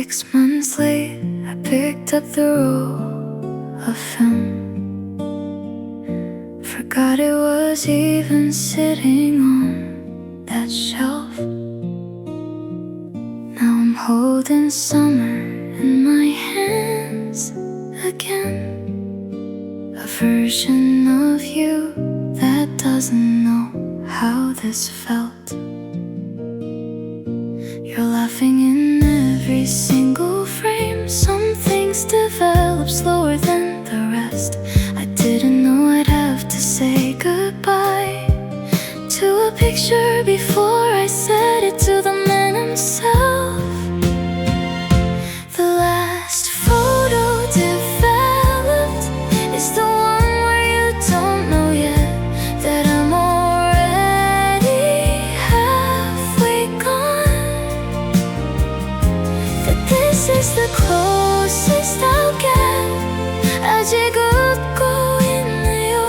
6 months late, I picked up the roll of film. Forgot it was even sitting on that shelf. Now I'm holding summer in my hands again. A version of you that doesn't know how this felt. You're laughing in every single frame. Some things develop slower than the rest. I didn't know I'd have to say goodbye to a picture before I said it to the man himself. The last photo developed is the one where you don't know yet that I'm already halfway gone. That this is the closest I'll get. 아직 웃고 있네요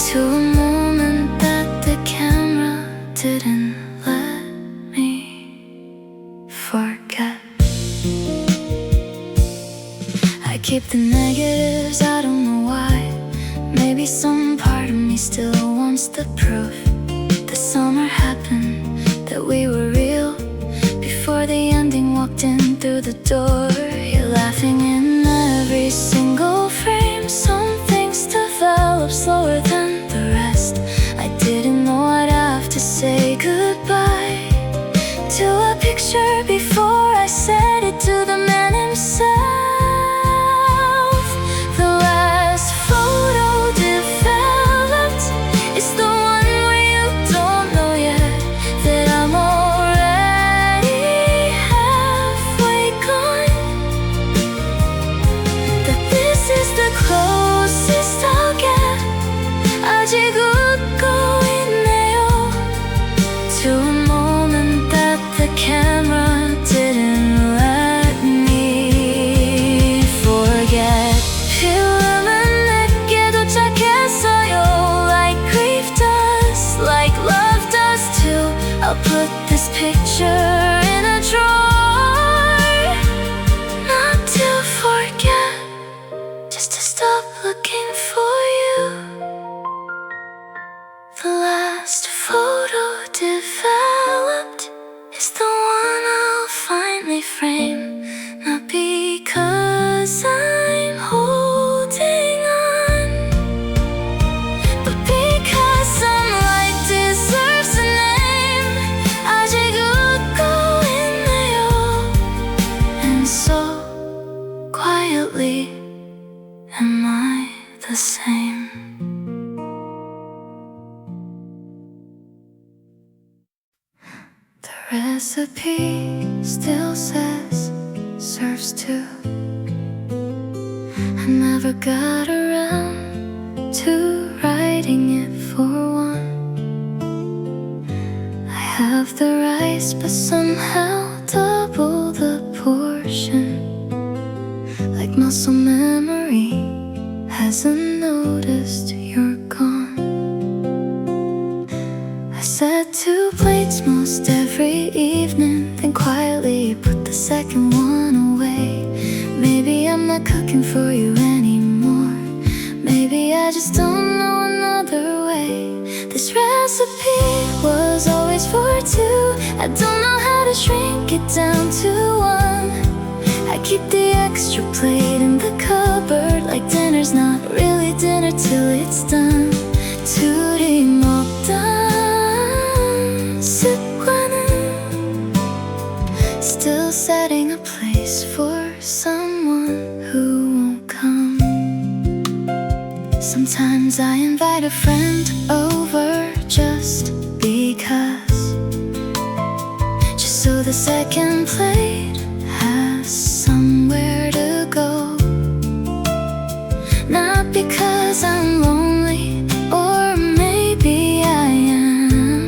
to a moment that the camera didn't let me forget. I keep the negatives, I don't know why. Maybe some part of me still wants the proof. The summer happened, that we were real, before the ending walked in through the door. You're laughing in every single frame. Some things develop slower than the rest. I didn't know I'd have to say goodbye to a picture before I said it to the man himself. The last photo developed is the one where you don't know yet that I'm already halfway gone. That this is the closest I'll get. 아직 웃고 있네요 to a moment that the camera didn't let me forget. 필름은 내게 도착했어요, like grief does, like love does too. I'll put this picture in a drawer, not to forget, just to stop looking for you. The last photo developed is the one I'll finally frame, not because I'm holding on, but because some light deserves a name. 아직 웃고 있네요, and so quietly am I the same. The recipe still says serves two. I never got around to writing it for one. I have the rice, but somehow double the portion. Like muscle memory hasn't noticed you're gone. I set 2 plates most every evening, then quietly put the second one away. Maybe I'm not cooking for you anymore. Maybe I just don't know another way. This recipe was always for 2. I don't know how to shrink it down to 1. I keep the extra plate in the cupboard, like dinner's not really dinner till it's done. 둘이 먹다 습관은 still setting a place for someone who won't come. Sometimes I invite a friend over just because, just so the second plate has somewhere to go. Not because I'm lonely, or maybe I am,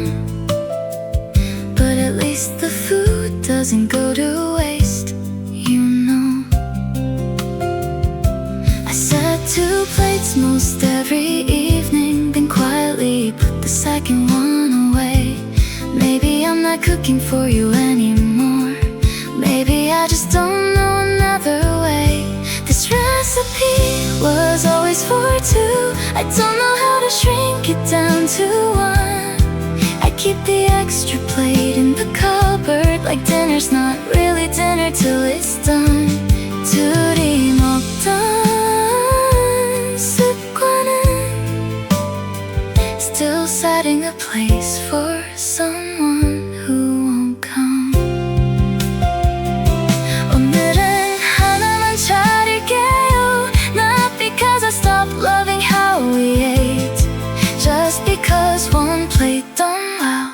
but at least the food doesn't go to waste, you know. I set 2 plates most every evening, then quietly put the second one away. Maybe I'm not cooking for you anymore. Maybe Maybe I just don't know another way. This recipe was always for two. I don't know how to shrink it down to one. I keep the extra plate in the cupboard, like dinner's not really dinner till it's done. 둘이 먹던 습관은 still setting a place for someone who won't come. 오늘은 하나만 차릴게요. Not because I stopped loving how we ate, just because one plate done well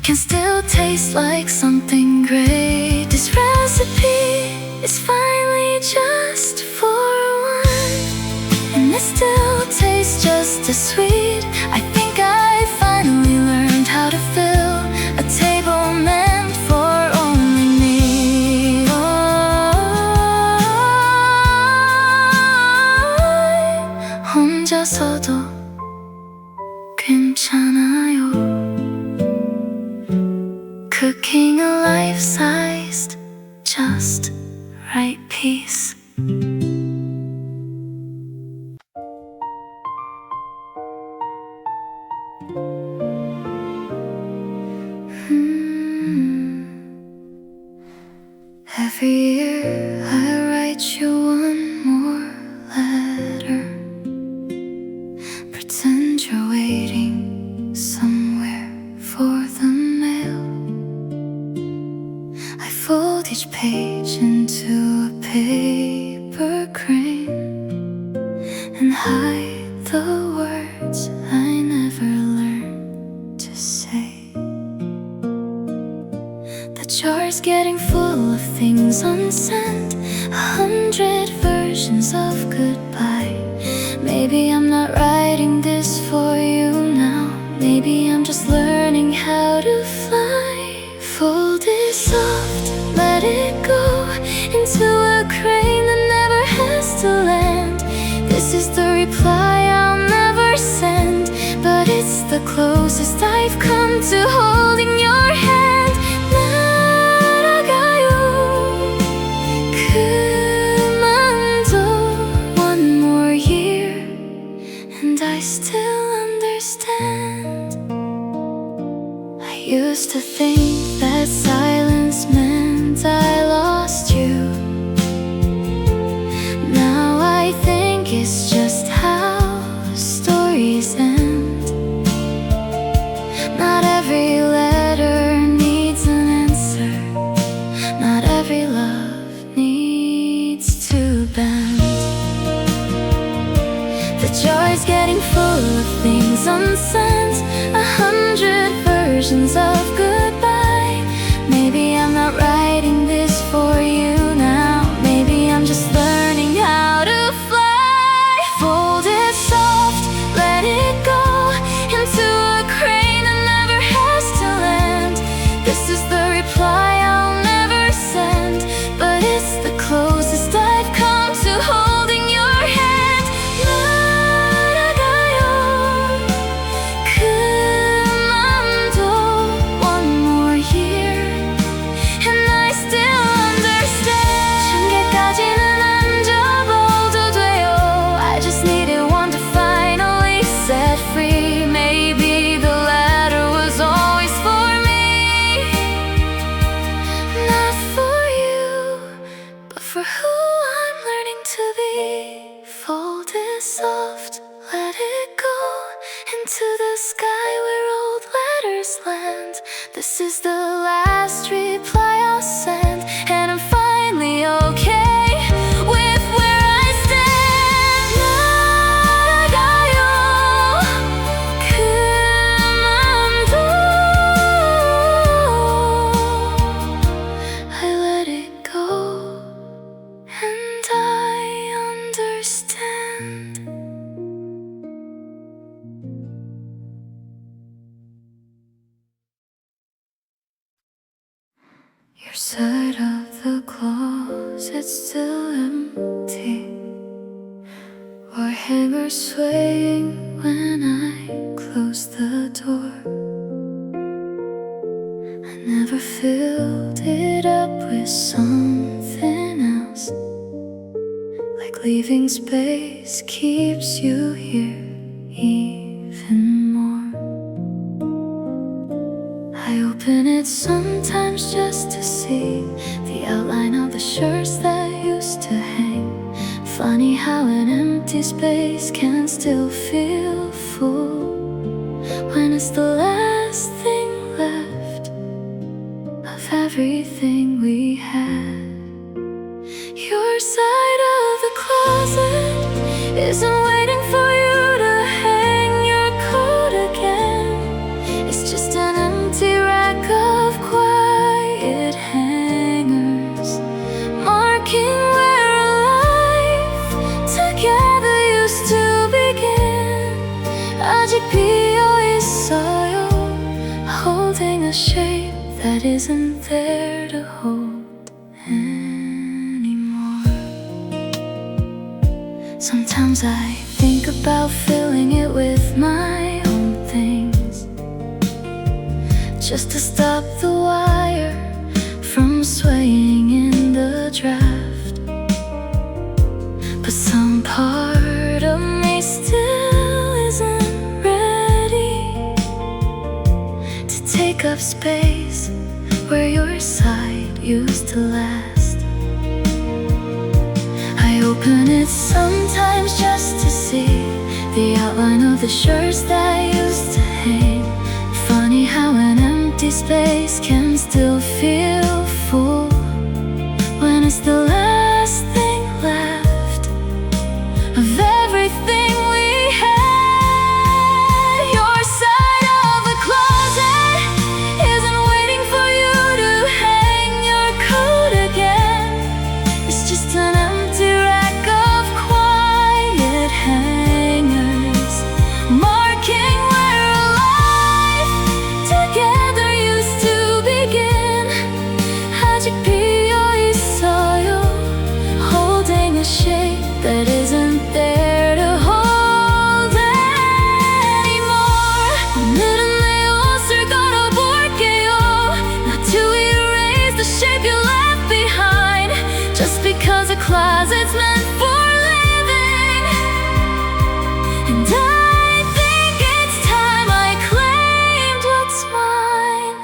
can still taste like something great. This recipe is finally just for one, and it still tastes just as sweet. I think I finally learned how to fill a table meant for only me. 혼자서도 괜찮아요. Cooking a life-sized, just right piece. Every year I write you one more letter. Pretend you're waiting somewhere for the mail. I fold each page into a paper crane and hide the words I never learned to say. The jar's getting full of things unsent, 100 versions of goodbye. Maybe I'm not writing this for you now. Maybe I'm just learning how to fly. Fold it soft, let it go into a crane that never has to land. This is the reply I'll never send, but it's the closest I've come to holding your hand. 날아가요. 그만둬. One more year and I still understand. I used to think that silence meant I lost you. Now I think it's just how stories end. Not every letter needs an answer. Not every love needs to bend. The jar is getting full of things unsent, 100 versions of goodbye. Maybe I'm not writing this for you now. Maybe I'm just learning how to fly. Fold it soft, let it go into a crane that never has to land. This is the reply I'll never send, but it's the closest I've come to holding your hand. 날아가요. 그만둬. One more year and I still understand. 층계까지는 안 접어도 돼요. I just needed one to finally set free. Maybe the letter was always for me, not for you, but for who I'm learning to be. Fold it soft, let it go into the sky where old letters land. This is the last reply I'll send, and I'm finally okay with where I stand. 날아가요. 그만둬. I let it go and I understand. Your side of the closet's still empty, or hangers swaying when I close the door. I never filled it up with some leaving space keeps you here even more. I open it sometimes just to see the outline of the shirts that used to hang. Funny how an empty space can still feel full when it's the last thing left of everything we had. Your side of the closet isn't waiting for you to hang your coat again. It's just an empty rack of quiet hangers, marking where a life together used to begin. 아직 비어 있어요, holding a shape that isn't there to hold anymore. Sometimes I think about filling it with my own things, just to stop the wire from swaying in the draft. But some part of me still isn't ready to take up space where your side used to last. I open it sometimes just to see the outline of the shirts that used to hang. Funny how an empty space can still feel full when it's the last thing left of everything we had. Your side of the closet isn't waiting for you to hang your coat again. It's just an empty rack of quiet hangers, marking where a life together used to begin. 아직 비어 있어요, holding a shape that isn't there to hold anymore. 오늘은 내 옷을 걸어볼게요, not to erase the shape you left behind, just because a closet's meant for living. And I think it's time I claimed what's mine.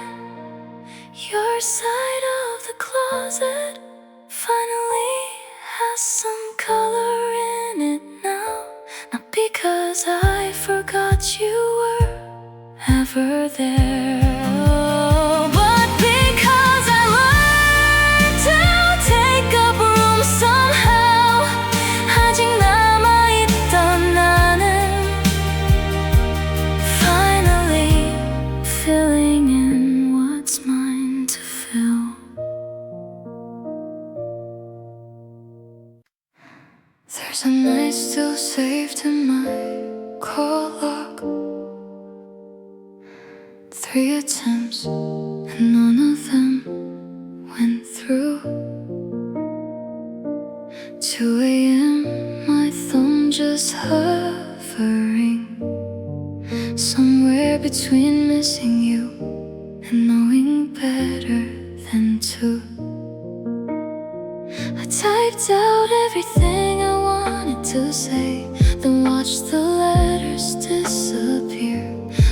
Your side of the closet finally has some color in it now. Not because I forgot you were ever there, but because I learned to take up room somehow. 아직 남아있던 나는 finally filling in what's mine to fill. There's a night still saved in my call log. 3 attempts and none of them went through. 2 a.m. my thumb just hovering somewhere between missing you and knowing better than to. I typed out everything I wanted to say, then watched the letters disappear.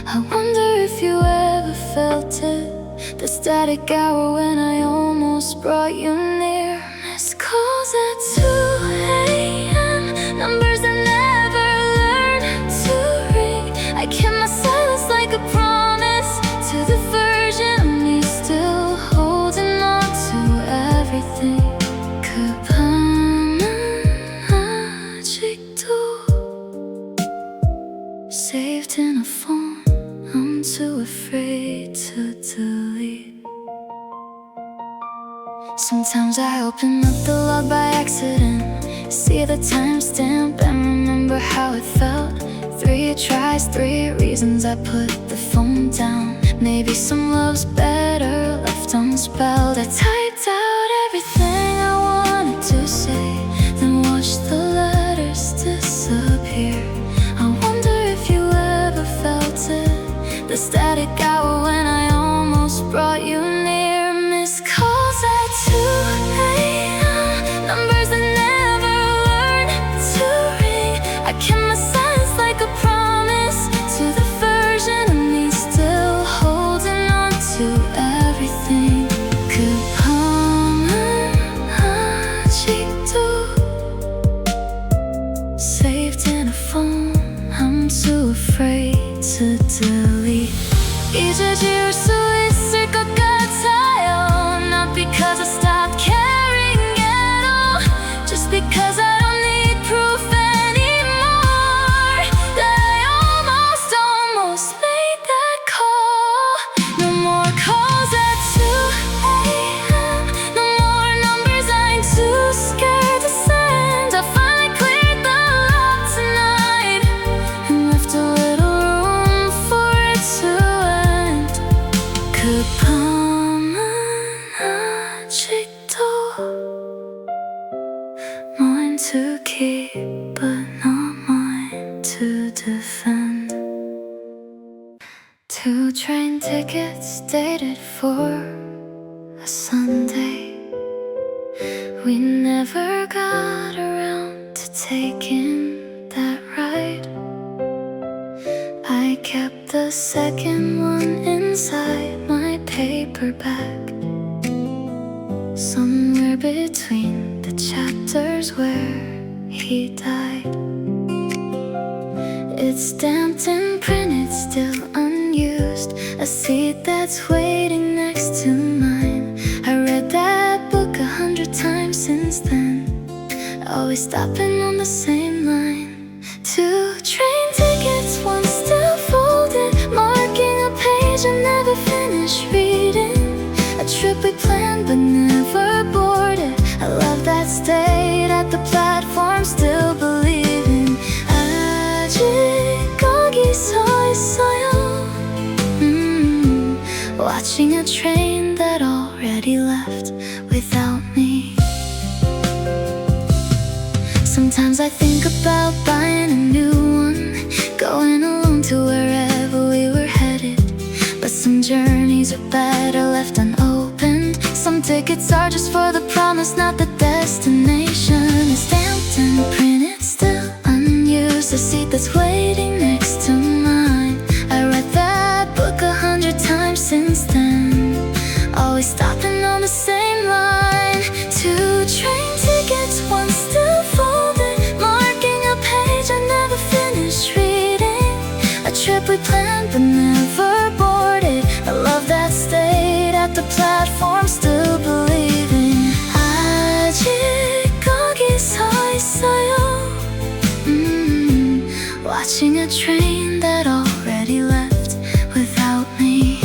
I wonder if you ever felt it, the static hour when I almost brought you near. Missed calls at 2 a.m., numbers that never learned to ring. I kept my silence like a promise to the version of me still holding on to everything. 그 밤은 아직도 saved in a phone I'm too afraid to delete. Sometimes I open up the log by accident, see the timestamp and remember how it felt. 3 tries, 3 reasons I put the phone down. Maybe some love's better left unspelled. I typed out everything I wanted to say, then watched the letters disappear. I wonder if you ever felt it, the static hour when I almost brought you near. Missed calls at 2 a.m., numbers that never learned do. Saved in a phone, I'm too afraid to delete. 잊어질 수 있을 것 같아요. Not because I stopped caring at all, just because I don't need proof anymore that I almost made that call. No more calls at 2 a.m. No more numbers I'm too scared to send. I finally cleared the lock tonight and left a little room for it to end. 급함은 아직도 mine to keep, but not mine to defend. 2 train tickets dated for a Sunday. We never got around to taking that ride. I kept the second one inside my paper bag, somewhere between the chapters where he died. It's stamped and printed, still unused, a seat that's waiting next to mine. I read that book 100 times since then, always stopping on the same line. 2 train tickets, one still folded, marking a page I never finished reading. A trip we planned but never boarded. I love that stayed at the platform, still believing. 아직 거기 서 있어요. Watching a train that already left without me. Sometimes I think about buying a new one, going alone to wherever we were headed. But some journeys are better left unopened. Some tickets are just for the promise, not the destination. It's stamped and printed, still unused, a seat that's waiting next to mine. I read that book 100 times since then, always stopping on the same line. 2 train tickets, one still folded, marking a page I never finished reading. A trip we planned but never boarded. I love that stayed at the platform, still believing. 아직 거기 서 있어요. Watching a train that already left without me.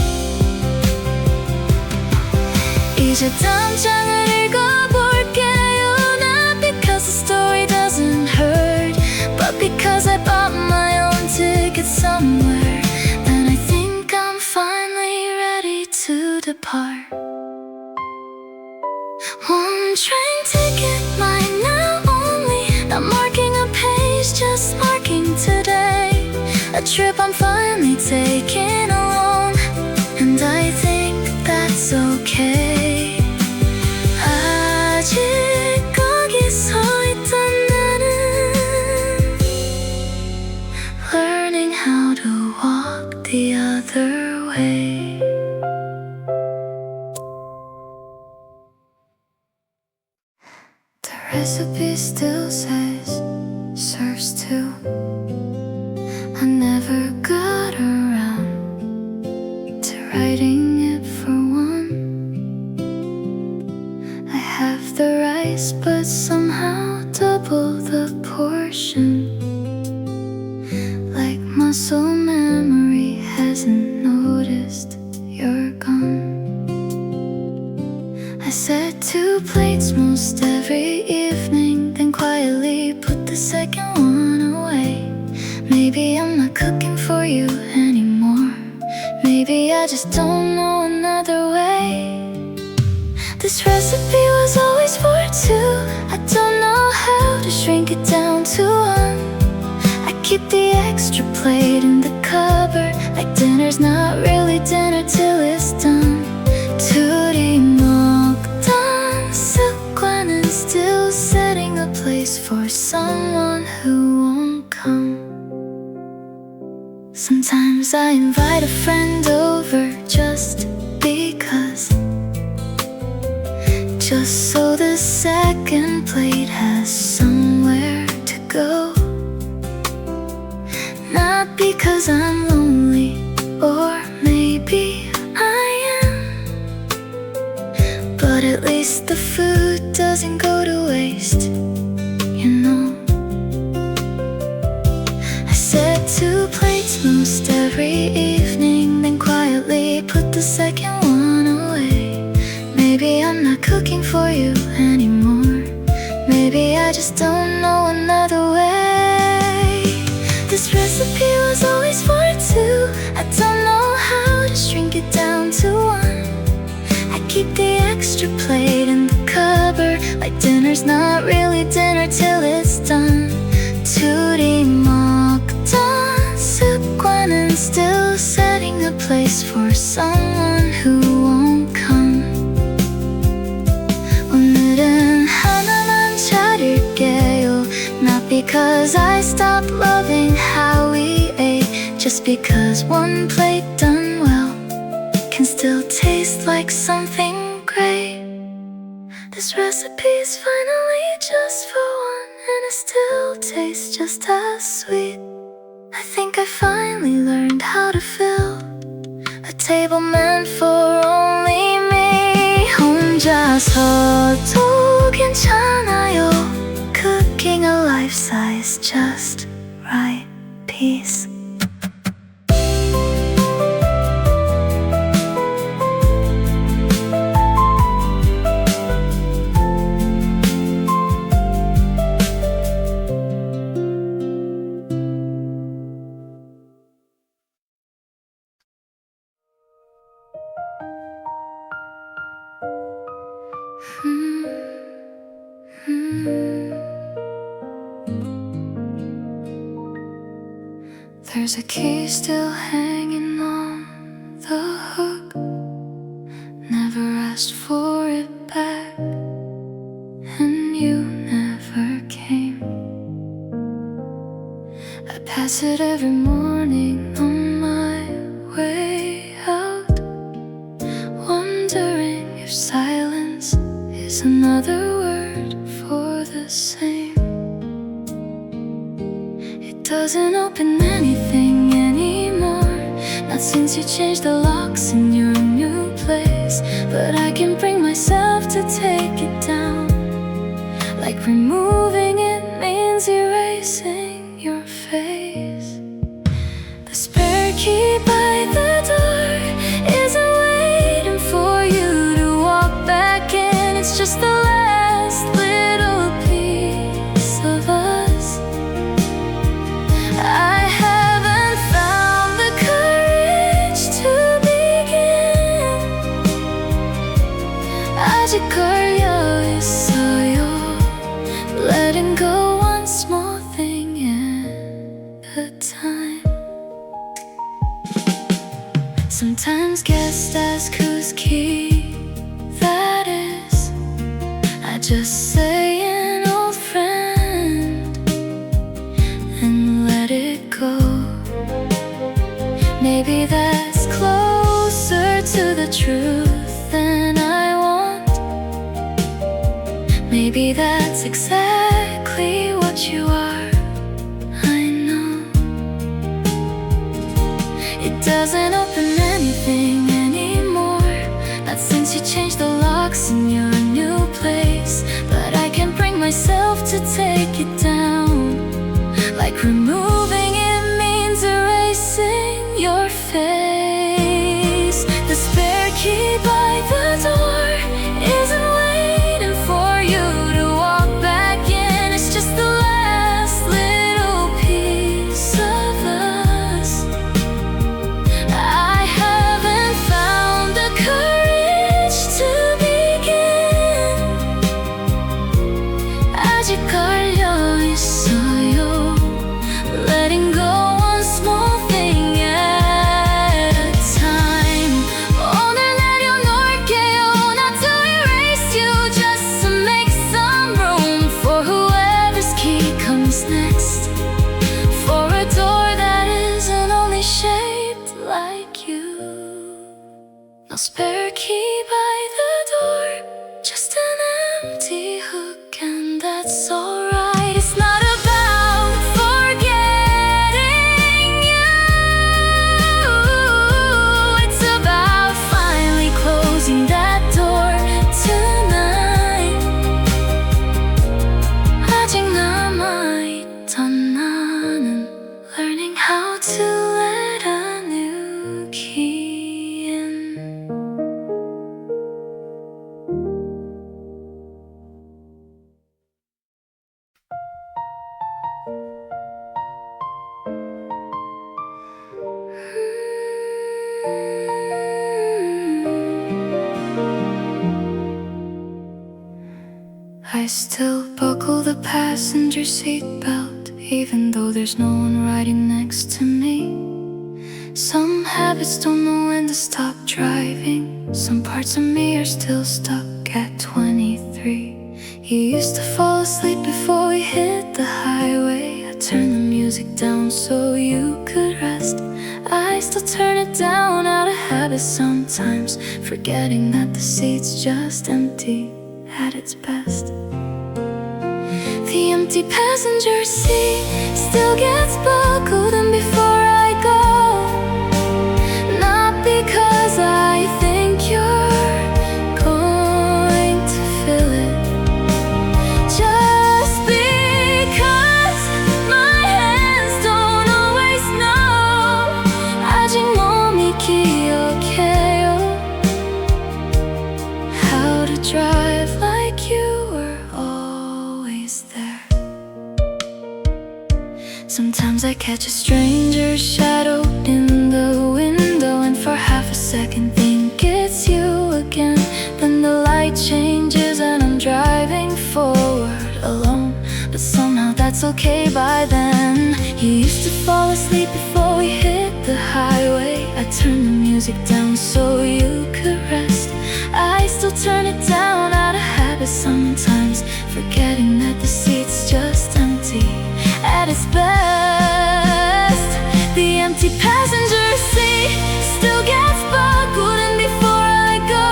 이제 다음 장을 읽어볼게요. Not because the story doesn't hurt, but because I bought my own ticket somewhere. Then I think I'm finally ready to depart. 1 train ticket, mine now only, not marking a page, just marking today. A trip I'm finally taking alone, and I think that's okay. 아직 거기 서 있던 나는 learning how to walk the other way. The recipe still says serves 2. I never got around to writing it for 1. I have the rice, but somehow double the portion. Like muscle memory hasn't noticed you're gone. I set 2 plates most every evening, then quietly put the second one away. Maybe I'm not cooking for you anymore. Maybe I just don't know another way. This recipe was always for 2. I don't know how to shrink it down to 1. I keep the extra plate in the cupboard, like dinner's not really dinner till it's done. 둘이 먹던 습관은 still setting a place for someone who won't come. Sometimes I invite a friend over just because, just so the second plate it has somewhere to go. Not because I'm lonely, or maybe I am, but at least the food doesn't go to waste, you know. I set 2 plates most every evening, then quietly put the second one away. Maybe I'm not cooking for you anymore. Maybe I just don't know another way. This recipe was always for 2. I don't know how to shrink it down to 1. I keep the extra plate in the cupboard, like dinner's not really dinner till it's done. Tootie Mokdon, Soup Gwennon, still setting a place for someone who won't come. 오늘은 하나만 차릴게요. Not because I stopped loving how we ate, just because one plate done well can still taste like something great. This recipe's finally just for one, and it still tastes just as sweet. I think I finally learned how to fill a table meant for only me. 혼자서도 괜찮아요. Cooking a life-size just right piece. There's a key still hanging on the hook. Never asked for it back, and you never came. I pass it every morning on my way out, wondering if silence is another word for the same. It doesn't open anything anymore, not since you changed the locks in your new place. But I can bring myself to take it down, like removing it means erasing your face. The spare key by the door isn't waiting for you to walk back in. It's just the last little piece of us. I haven't found the courage to begin. 아직 걸려 있어요. Letting go one small thing at a time. Sometimes guests ask whose key that is. I just say an old friend and let it go. Maybe that's closer to the truth than I want. Maybe that's exactly what you are. I know it doesn't open anything anymore, not since you changed the locks in your new place. But I can bring myself to take it down, like removing it means erasing your face. The spare key by the door isn't waiting for you to walk back in. It's just the last little piece of us. I haven't found the courage to begin. 아직 걸려 있어요. Letting go one small thing at a time. 오늘 내려놓을게요. Not to erase you, just to make some room for whoever's key comes next. For a door that isn't only shaped like you. No spare key by the door, just an empty hook, and that's I still buckle the passenger seat belt, even though there's no one riding next to me. Some habits don't know when to stop driving. Some parts of me are still stuck at 23. You used to fall asleep before we hit the highway. I turned the music down so you could rest. I still turn it down out of habit sometimes, forgetting that the seat's just empty at its best. The empty passenger seat still gets buckled in before I go. Not because I think you're going to fill it, just because my hands don't always know. 아직 몸이 기억해요 how to drive like you were always there. Sometimes I catch a stranger's shadow in the window, and for half a second think it's you again. Then the light changes and I'm driving forward alone, but somehow that's okay by then. You used to fall asleep before we hit the highway. I turned the music down so you could rest. I still turn it down out of habit sometimes, forgetting that the seat's just empty at its best. The empty passenger seat still gets buckled in before I go.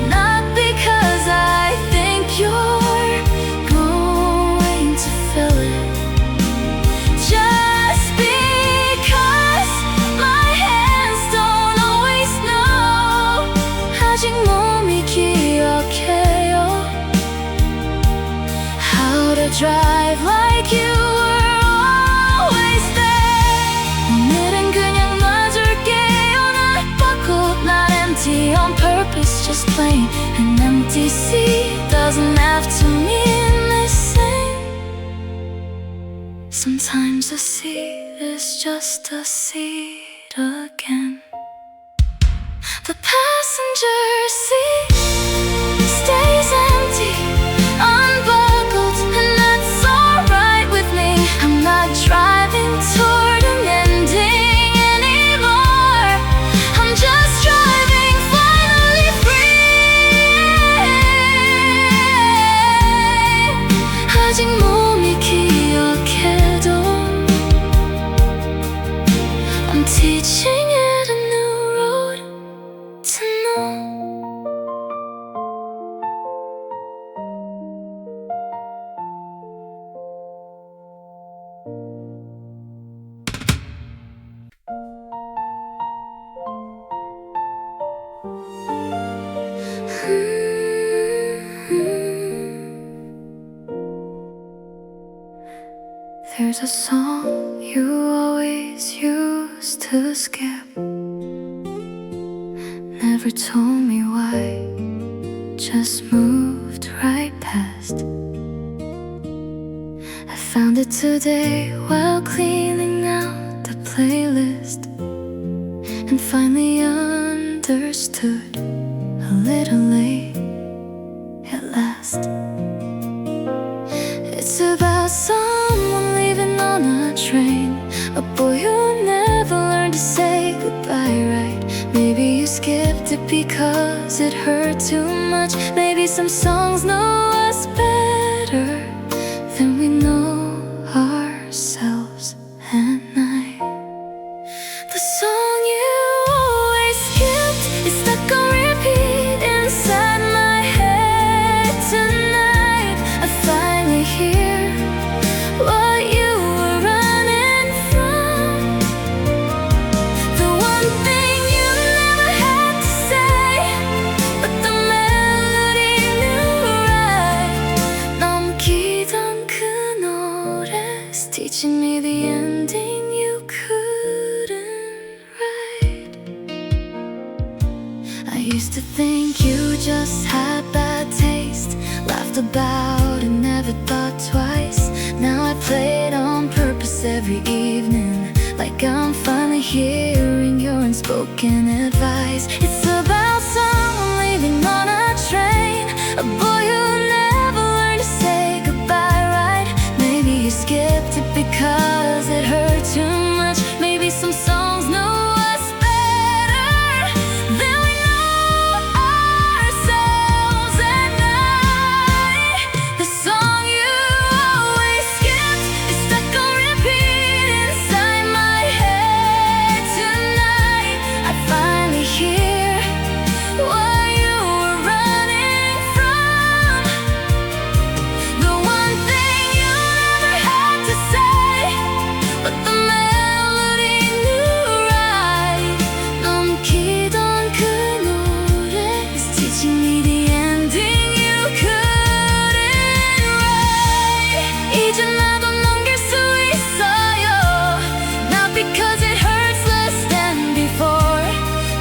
Not because I think you're going to fill it, just because my hands don't always know. 아직 몸이 기억해요 how to drive like you were always there. 오늘은 그냥 놔줄게요. Not buckled, not empty on purpose, just plain an empty seat doesn't have to mean the same. Sometimes a seat is just a seat again. The passenger seat stays empty, unbuckled, and that's alright with me. I'm not driving toward an ending anymore. I'm just driving finally free. 아직 몸이 기억해도 I'm teaching it a new road to know. There's a song you always used to skip. Never told me why, just moved right past. I found it today while cleaning out the playlist, and finally understood, a little late at last. It's about someone leaving on a train, a boy who never learned to say goodbye right. Maybe you skipped it because it hurt too much. Maybe some songs know us better than we know ourselves at night. The song you always skipped is stuck on repeat inside my head tonight. I finally hear what you were running from, the one thing you never had to say, but the melody knew right. 넘기던 그 노래's teaching me the ending you couldn't write. I used to think you just had bad taste, laughed about it, never thought twice. Now hearing your unspoken advice. It's about someone leaving on a train, a boy who never learned to say goodbye right. Maybe you skipped it because it hurt too much. Maybe some songs know us better than we know ourselves at night. The song you always skipped is stuck on repeat inside my head tonight. I finally hear what you were running from, the one thing you never had to say, but the melody knew right. 넘기던 그 노래 is teaching me the ending you couldn't write. 이제 나도 넘길 수 있어요, not because it hurts less than before,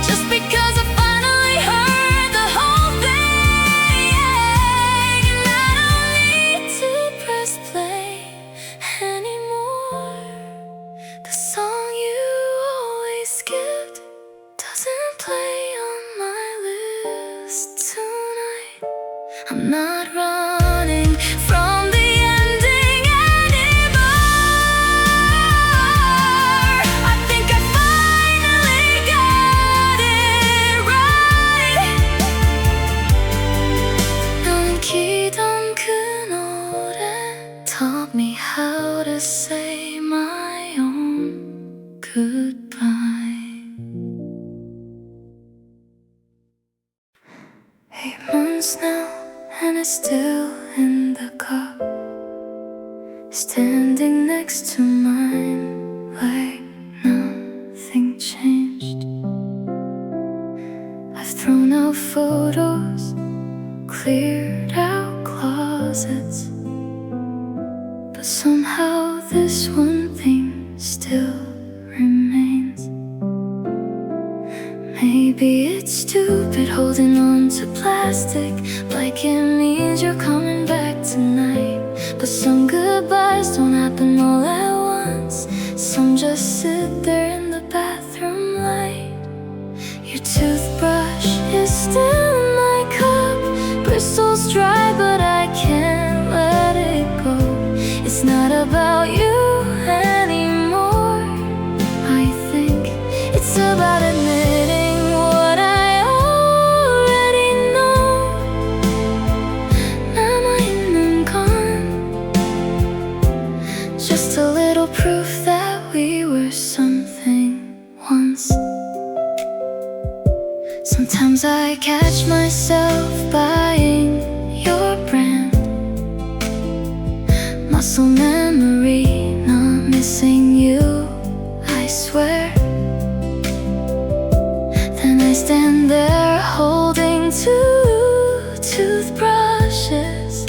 just because I finally heard the whole thing. And I don't need to press play anymore. The song you always skipped doesn't play on my list tonight. I'm not running from the ending anymore. I think I finally got it right. 넘기던 그 노래 taught me how to say my own goodbye. 8 months now, and it's still in the cup, standing next to mine like nothing changed. I've thrown out photos, cleared out closets, but somehow this one thing still remains. Maybe it's stupid holding on to plastic like it means you're coming back tonight, but some goodbyes don't happen all at once. Some just sit there in the bathroom light. Your toothbrush is still in my cup, bristles dry but I can't let it go. It's not about you anymore. I think it's about admitting what I already know. 남아있는 건 just a little proof that we were something once. Sometimes I catch myself buying your brand, muscle memory, not missing you, I swear. Then I stand there holding 2 toothbrushes,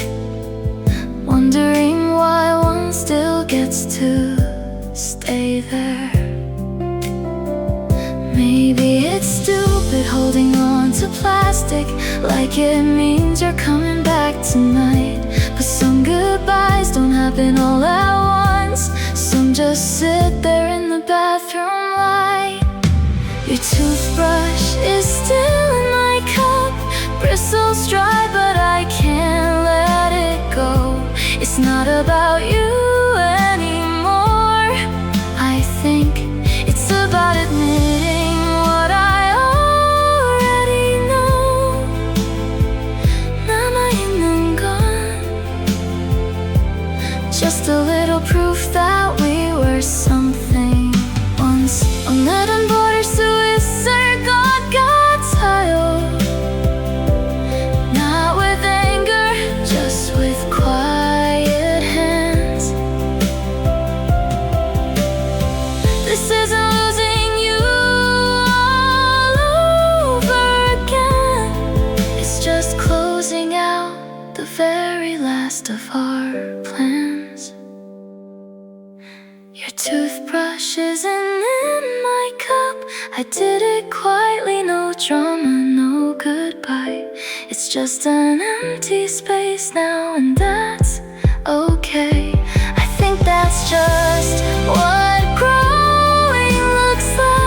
wondering why one still gets to stay there. Maybe it's stupid holding on to plastic like it means you're coming back tonight, but some goodbyes don't happen all at once. Some just sit there in the bathroom light. Your toothbrush is still in my cup, bristles dry but I can't let it go. It's not about you anymore. I think it's about admitting what I already know. 남아있는 건 just a little proof that we were something once. 오늘은 버릴 수 있을 것 같아요, not with anger, just with quiet hands. This isn't losing you all over again. It's just closing out the very last of our plans. Your toothbrush isn't in my cup, I did it quietly, no drama, no goodbye. It's just an empty space now, and that's okay. I think that's just what growing looks like.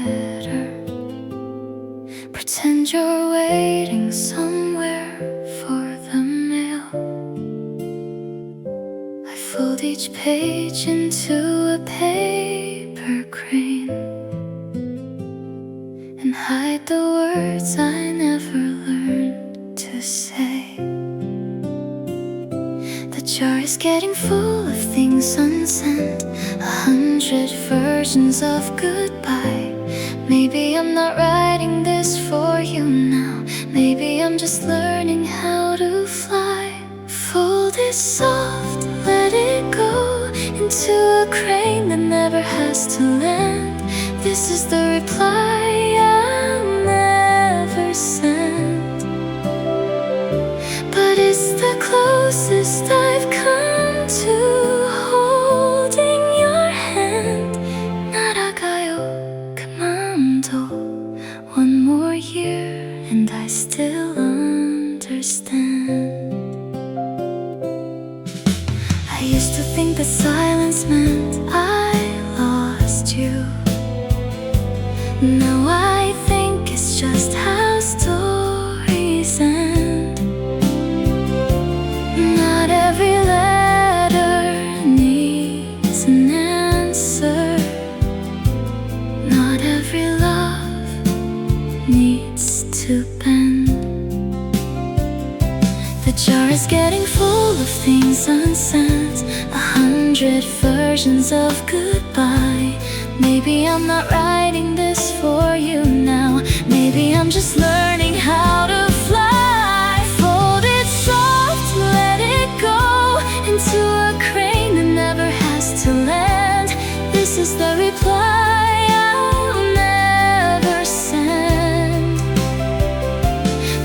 letter. Pretend you're waiting somewhere for the mail. I fold each page into a paper crane and hide the words I never learned to say. The jar is getting full of things unsent, 100 versions of goodbye. Maybe I'm not writing this for you now. Maybe I'm just learning how to fly. Fold it soft, let it go into a crane that never has to land. This is the reply I'll never send, but it's the closest I've come to holding your hand. 날아가요 그만둬. One more year and I still understand. I used to think that silence meant I lost you. Now I think it's just how stories end. Not every letter needs an answer. Not every love needs to bend. The jar is getting full of things unsent, 100 versions of goodbye. Maybe I'm not writing this for you now. Maybe I'm just learning how to fly. Fold it soft, let it go into a crane that never has to land. This is the reply I'll never send,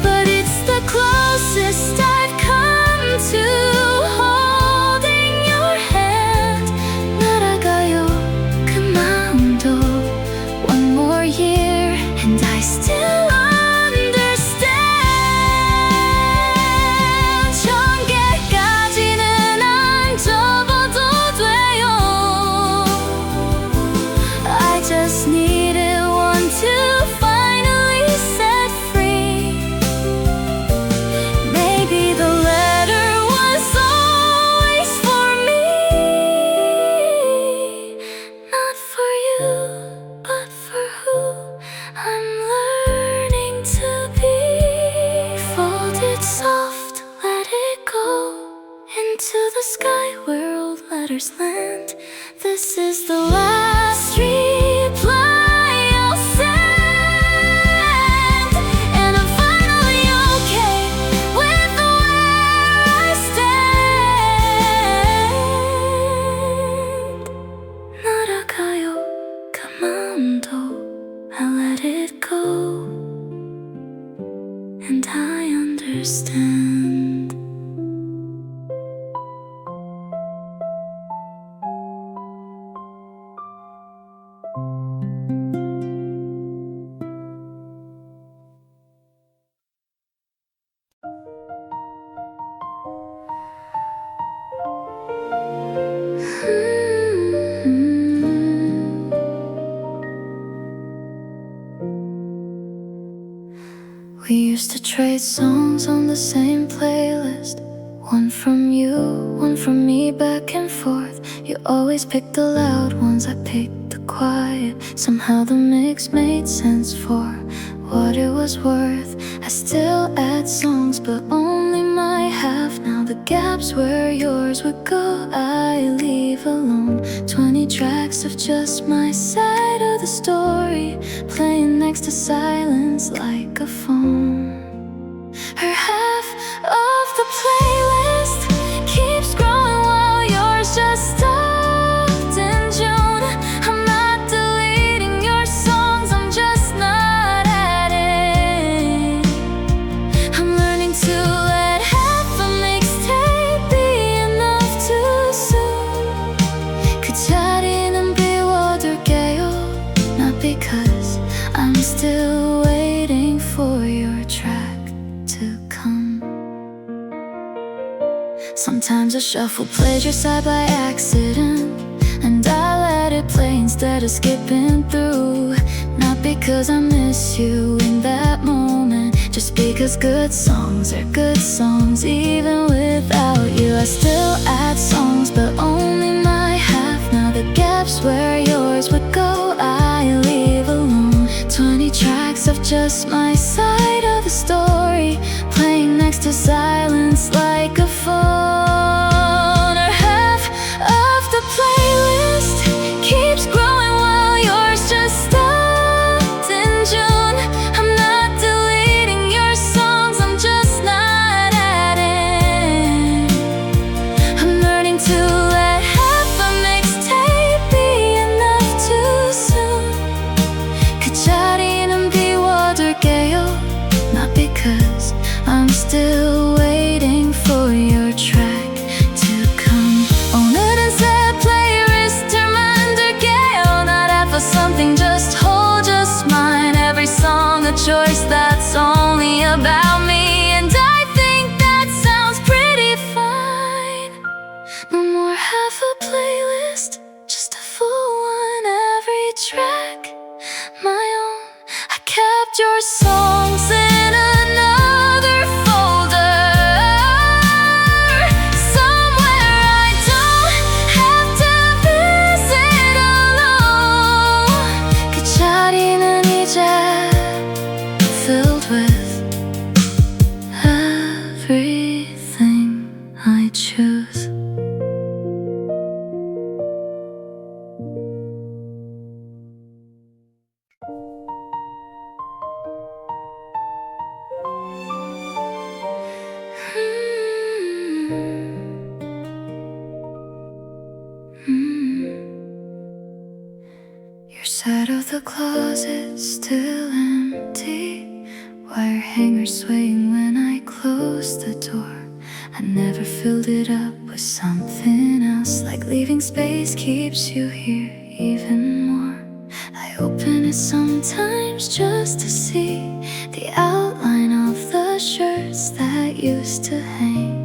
but it's the closest I've come to holding your hand. 날아가요 그만둬. One more year and I still understand. 1000개까지는 안 접어도 돼요. I just needed one to finally set free. Maybe the letter was always for me, not for you, but for who I'm learning to be. Fold it soft, let it go into the sky where old letters land. This is the last reply I'll send, and I'm finally okay with where I stand. 날아가요 그만둬. I let it go and I understand. We used to trade songs on the same playlist, one from you, one from me, back and forth. You always picked the loud ones, I picked the quiet. Somehow the mix made sense for what it was worth. I still add songs, but only my half. Now the gaps where yours would go, I leave alone. 20 tracks of just my side of the story, playing next to silence like a phone. Her half of the playlist keeps growing while yours just stopped in June. I'm not deleting your songs, I'm just not adding. I'm learning to let half a mixtape be enough too soon. 그 자리는 비워둘게요, not because I'm still waiting for your track to come. Sometimes I shuffle pleasure side by accident, and I let it play instead of skipping through. Not because I miss you in that moment, just because good songs are good songs. Even without you, I still add songs, but only my half. Now the gaps where yours would go, I leave alone. 20 tracks of just my side of the story, playing next to silence like a phone. Or half of the playlist keeps growing while yours just stopped in June. I'm not deleting your songs, I'm just not adding. I'm learning to let half a mixtape be enough too soon. 그자리는 비워둘게요, not because I'm still waiting for your track to come. 오늘은 새 playlist을 만들게요, not half of something, just whole, just mine. Every song a choice that's only about me, and I think that sounds pretty fine. No more half a playlist, just a full one, every track my own. I kept your songs in another folder, somewhere I don't have to visit alone. 그 자리는 이제 filled with everything I choose. Your side of the closet still empty, wire hanger swaying when I closed the door. I never filled it up with something else, like leaving space keeps you here even more. I open it sometimes just to see the outline of the shirts that used to hang.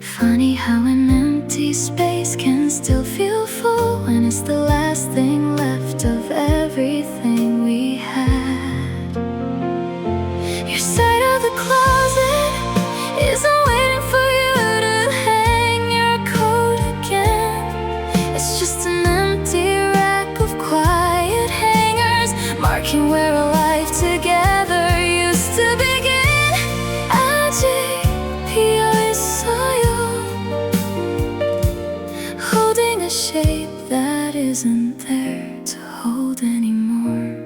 Funny how an empty space can still feel full when it's the last thing left of everything we had. Your side of the closet isn't waiting for you to hang your coat again. It's just an empty rack of quiet hangers, marking where a life together used to begin. 아직 비어있어요, holding a shape that isn't there to hold anymore.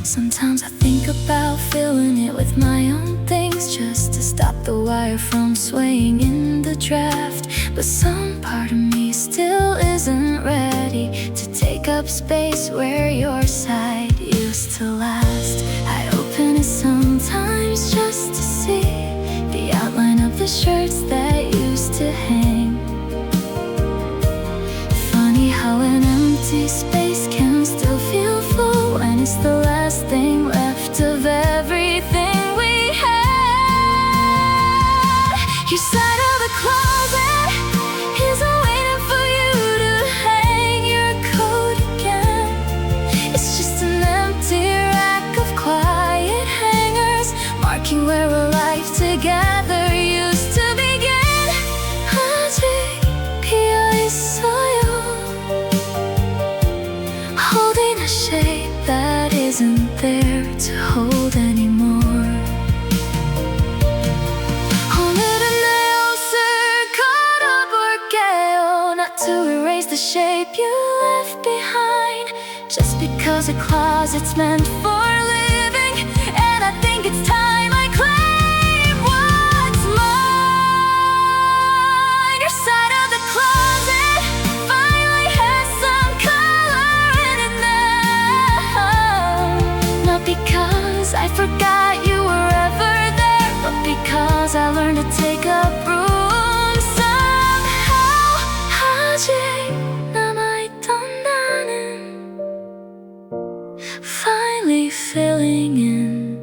Sometimes I think about filling it with my own things, just to stop the wire from swaying in the draft. But some part of me still isn't ready to take up space where your side used to last. I open it sometimes just to see the outline of the shirts that used to hang. Funny how an empty space can still feel full when it's the last thing left of everything we had. Your side of the closet isn't waiting for you to hang your coat again. It's just an empty rack of quiet hangers, marking where a life together used to begin. 아직 비어있어요, holding a shape that isn't there to hold anymore. 오늘은 내 옷을 걸어볼게요, not to erase the shape you left behind, just because a closet's meant for living, and I think it's time I claim what's mine. Your side of the closet finally has some color in it now, not because I forgot you were ever there, but because I learned to take up room somehow. 아직 남아있던 나는 finally filling in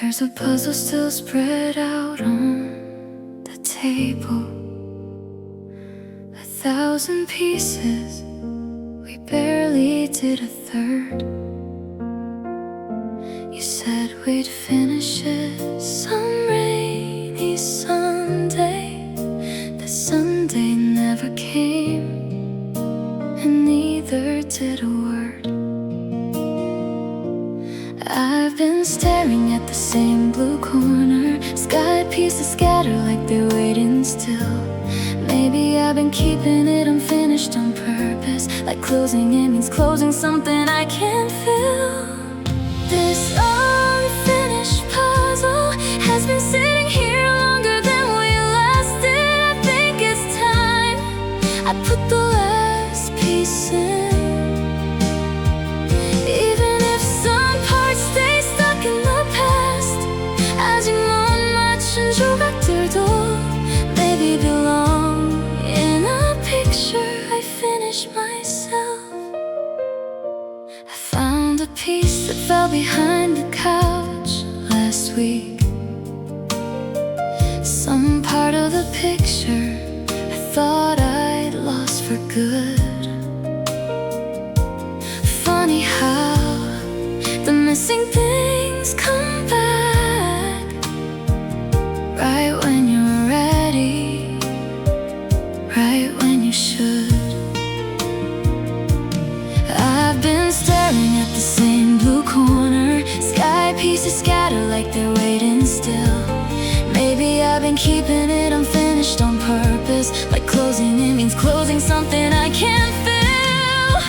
There's a puzzle still spread out on the table, 1,000 pieces, we barely did a third. You said we'd finish it some rainy Sunday. That Sunday never came, and neither did a word. I've been staring at the same blue corner, sky pieces scatter like they're waiting still. Maybe I've been keeping it unfinished on purpose, like closing it means closing something I can't feel. This unfinished puzzle has been sitting here longer than we lasted. I think it's time I put the last piece in. Even if some parts stay stuck in the past, 아직 못 맞춘 조각들도 maybe belong in a picture I finished myself. I found a piece that fell behind the couch last week. Some part of the picture I thought I'd lost for good. Funny how the missing things come back right when you're ready, right when you should. I've been staring at the same blue corner, sky pieces scatter like they're waiting still. Maybe I've been keeping it unfinished on purpose, like closing it means closing something I can't feel.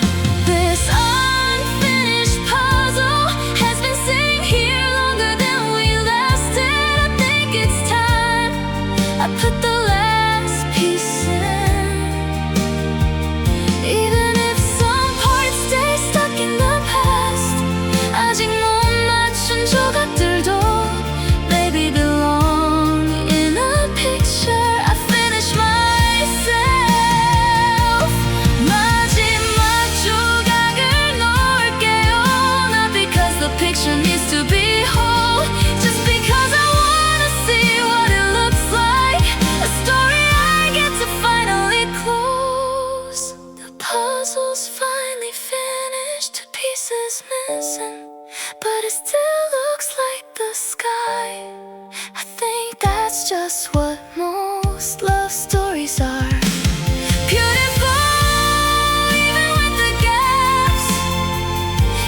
This unfinished puzzle has been sitting here longer than we lasted. I think it's time I put the last piece in. Even if some parts stay stuck in the past, 아직 못 맞춘 조각들도 maybe belong in a picture I finished myself. 마지막 조각을 놓을게요. Not because the picture needs to be whole, just because I wanna see what it looks like. A story I get to finally close. The puzzle's finally finished, pieces missing, but it still looks like the sky. I think that's just what most love stories are. Beautiful, even with the gaps,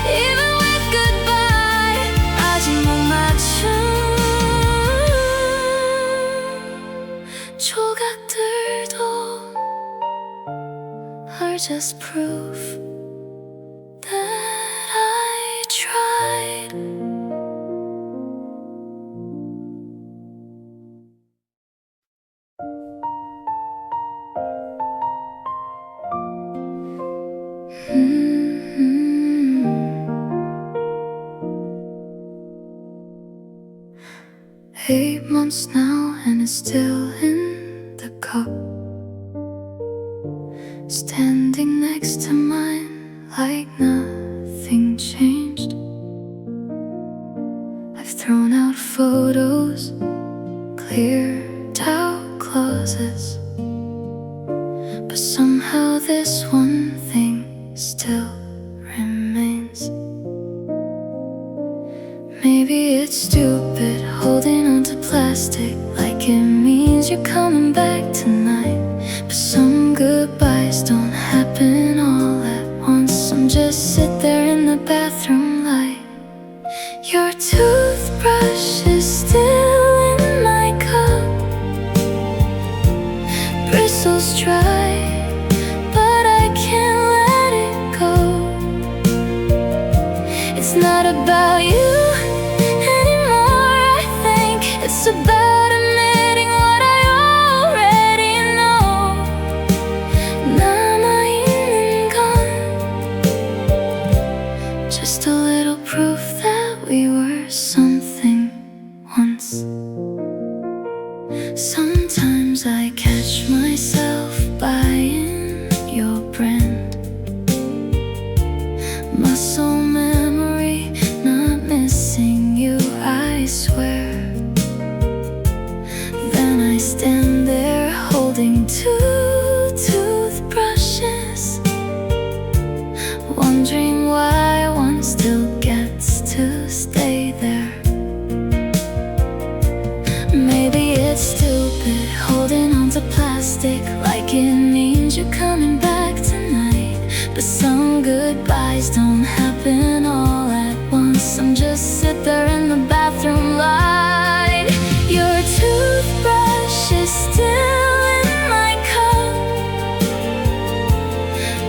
even with goodbye. 아직 못 맞춘 조각들도 are just proof that I tried. Mm-hmm. 8 months now and it's still in the cup, standing next to mine like nothing changed. I've thrown out photos, cleared out closets, but somehow this one thing still remains. Maybe it's stupid holding on to plastic like it means you're coming back tonight, but some goodbyes don't happen all at once. Some just sit there in the bathroom light. Your toothbrush is still in my cup, bristles dry, but I can't let it go. It's not about you anymore, I think. It's about admitting what I already know. 남아있는 건 just a little proof that we were something once. Sometimes I catch myself buying your brand. Muscle don't happen all at once. I'm just sit there in the bathroom light. Your toothbrush is still in my cup,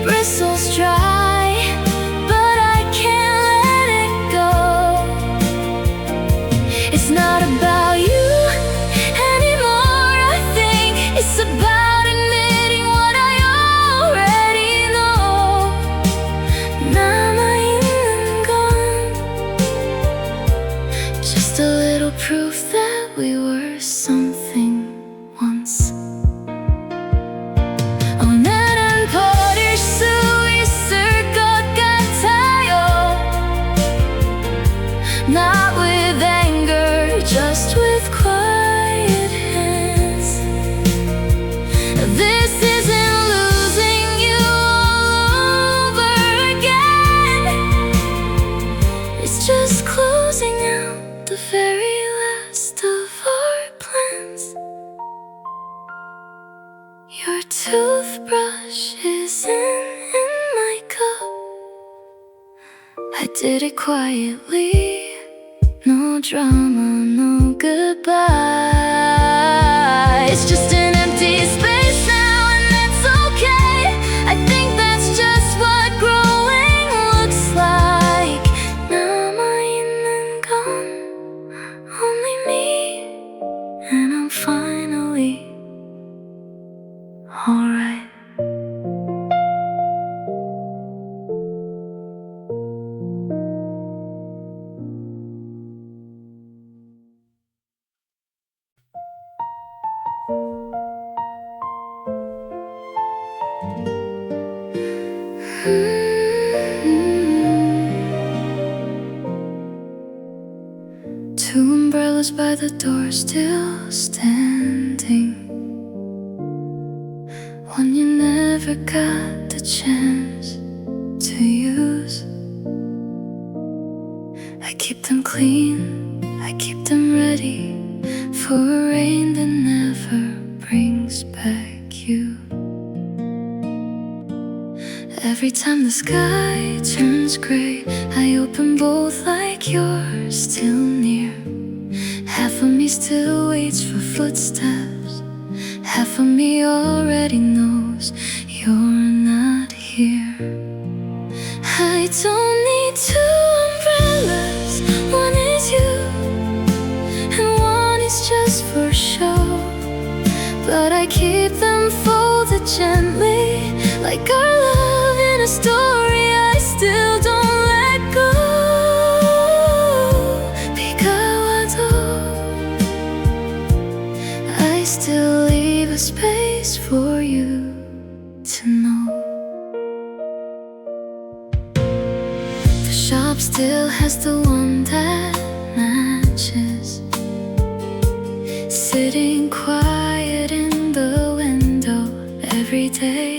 bristles dry, but I can't let it go. It's not about you anymore, I think it's about admitting what I already know. 남아 있는 건 just a little proof that we were something once. 오늘은 버릴 수 있을 것 같아요. Not with anger, just with quiet hands. This isn't losing you all over again. It's just closing out the very last of our plans. Your toothbrush isn't in my cup. I did it quietly. No drama, no goodbye. It's just an empty space now, and that's okay. I think that's just what growing looks like. 남아 있는 건 only me, and I'm finally alright. Two umbrellas by the door still standing. One you never got the chance to use. I keep them clean, I keep them ready for a rain that never brings back you. Every time the sky turns gray, I open both like you're still near. Half of me still waits for footsteps. Half of me already knows you're not here. I don't need two umbrellas. One is you, and one is just for show. But I keep them folded gently, like our love in a story I still don't let go. 비가 와도 I still leave a space for you to know. The shop still has the one that matches, sitting quiet in the window every day.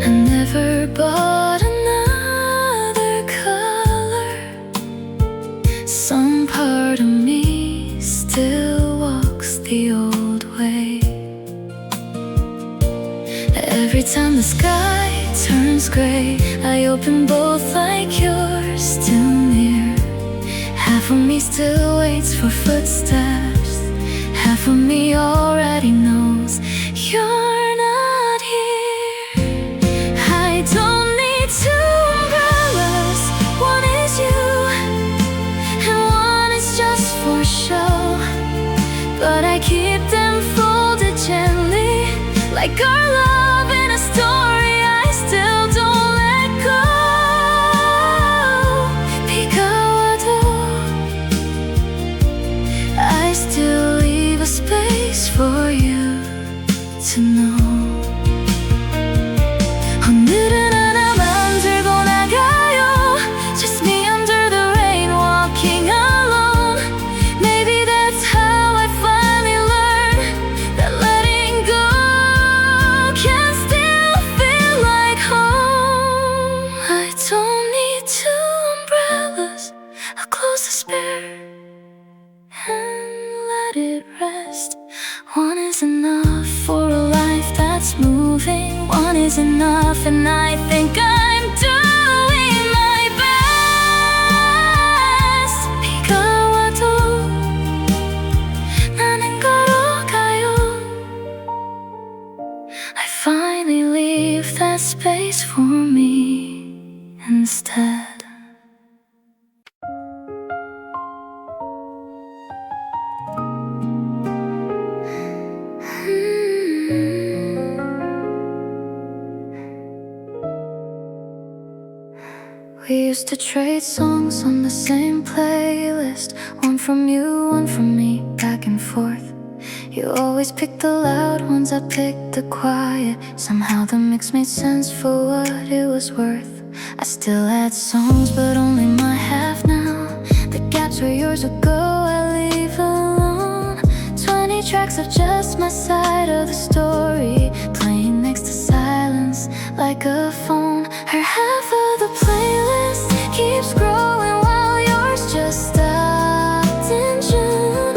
I never bought another color. Some part of me still walks the old way. Every time the sky turns gray, I open both like you're still near. Half of me still waits for footsteps. Half of me already knows you're not here. I don't need two umbrellas. One is you, and one is just for show. But I keep them folded gently, like our love in a story I still don't let go. 비가 와도 I still leave a space for you to know. me instead. We used to trade songs on the same playlist, one from you, one from me, back and forth. You always picked the loud ones, I picked the quiet. Somehow the mix made sense for what it was worth. I still had songs, but only my half now. The gaps where yours would go, I leave alone. 20 tracks of just my side of the story, playing next to silence like a phone. Her half of the playlist keeps growing while yours just stopped in June.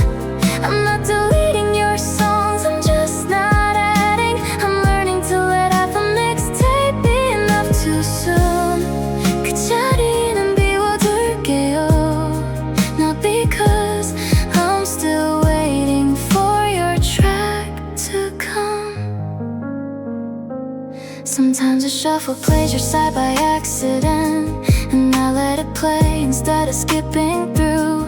I'm not deleting your songs, I'm just not adding. I'm learning to let half a mixtape be enough too soon. 그자리는 비워둘게요. Not because I'm still waiting for your track to come. Sometimes a shuffle plays your side by accident, and I let it play instead of skipping through.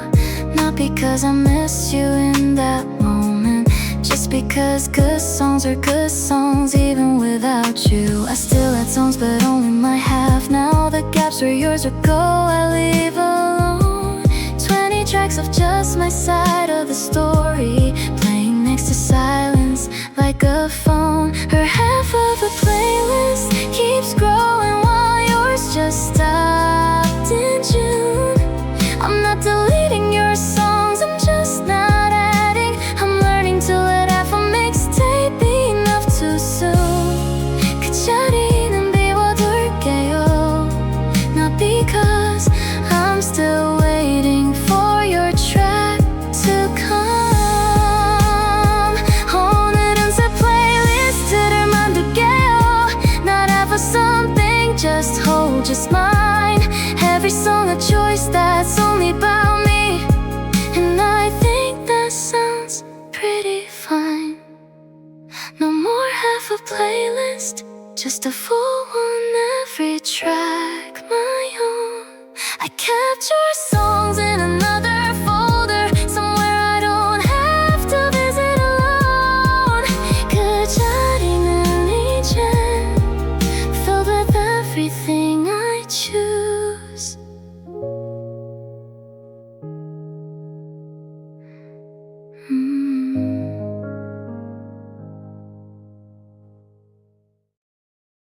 Not because I miss you in that moment, just because good songs are good songs even without you. I still had songs, but only my half now. The gaps where yours would go, I leave alone. 20 tracks of just my side of the story, playing next to silence like a phone. Her half of the playlist keeps growing while yours just stopped in June. I'm not deleting your songs, I'm just not adding. I'm learning to let half a mixtape be enough too soon. 그자리는 비워둘게요. Not because I'm still waiting for your track to come. 오늘은 새 플레이리스트를 만들게요. Not have a something, just hold, just mine. Every song a choice that's only about me, and I think that sounds pretty fine. No more half a playlist, just a full one, every track my own. I kept your